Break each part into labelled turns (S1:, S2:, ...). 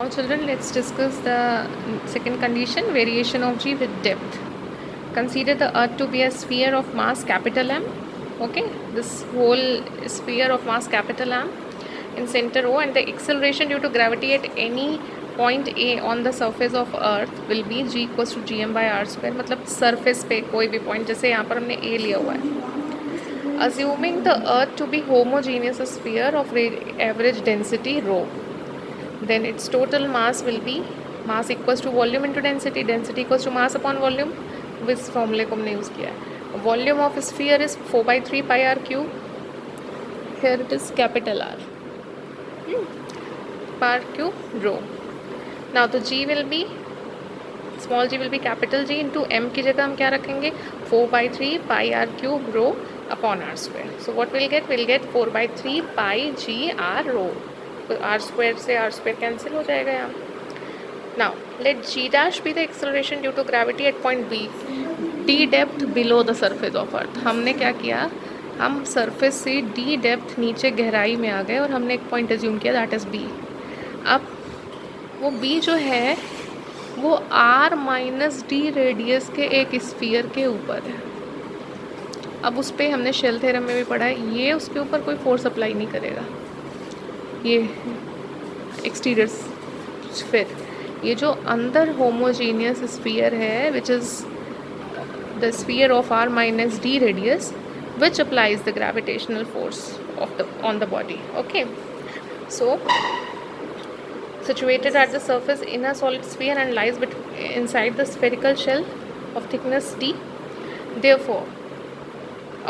S1: Now children, let's discuss the second condition, variation of G with depth. Consider the earth to be a sphere of mass capital M. Okay, this whole sphere of mass capital M in center O, and the acceleration due to gravity at any point A on the surface of earth will be G equals to gm by r square. मतलब surface पे कोई भी point, जैसे यहाँ पर हमने A लिया हुआ है. Assuming the earth to be homogeneous sphere of average density rho, then its total mass will be mass equals to volume into density, density equals to mass upon volume. इस फॉर्मूले को हमने यूज़ किया है. Volume of sphere is 4/3 pi r cube. Here it is capital R, par cube rho. Now the G will be, small g will be capital G into m की जगह हम क्या रखेंगे, 4/3 pi r cube rho upon r square. So what we'll get 4/3 pi g r rho. R square से r square cancel हो जाएगा यहाँ. Now let g dash be the acceleration due to gravity at point B, d depth below the surface of earth. हमने क्या किया, हम surface से D depth नीचे गहराई में आ गए और हमने एक पॉइंट एज्यूम किया, दैट इज़ बी. अब वो बी जो है वो आर माइनस डी रेडियस के एक स्फीयर के ऊपर है. अब उस पर हमने शेल थ्योरम में भी पढ़ा है, ये उसके ऊपर कोई फोर्स अप्लाई नहीं करेगा. ये एक्सटीरियर स्फीयर, ये जो अंदर होमोजीनियस स्फीयर है which is the sphere of r minus d radius which applies the gravitational force of the on the body. Okay, so situated at the surface in a solid sphere and lies inside the spherical shell of thickness d. Therefore,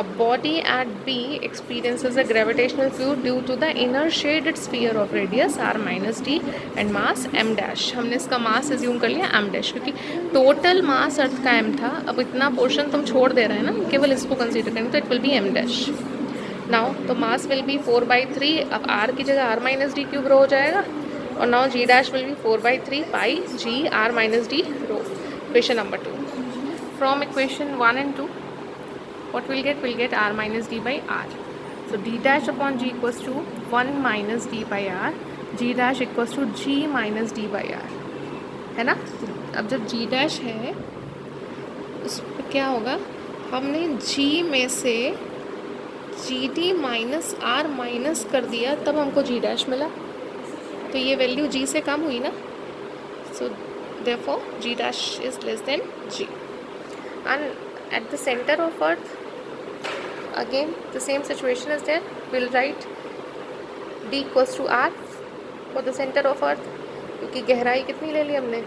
S1: a body at B experiences a gravitational field due to the inner shaded sphere of radius r minus d and mass m dash. हमने इसका मास assume कर लिया m dash, क्योंकि total mass अर्थ का m था. अब इतना portion तुम छोड़ दे रहे हैं ना, केवल इसको कंसीडर करेंगे तो it will be m dash. Now तो मास विल बी 4/3, अब r की जगह r minus d क्यूब रो हो जाएगा, और now g dash will be 4/3 pi g r minus d rho. Equation number 2. From equation 1 and 2, what we'll get r minus d by r. So d dash upon g equals to 1 minus d by r, g dash equals to g minus d by r, है ना. अब जब g dash है उस पर क्या होगा, हमने g में से g d minus r minus कर दिया, तब हमको g dash मिला. तो ये वैल्यू g से कम हुई ना, so therefore g dash is less than g. And at the center of earth, again the same situation is there. We'll write d equals to r for the center of earth, क्योंकि गहराई कितनी ले ली हमने,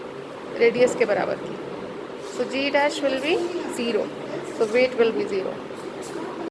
S1: radius के बराबर की. So g dash will be 0, so weight will be 0.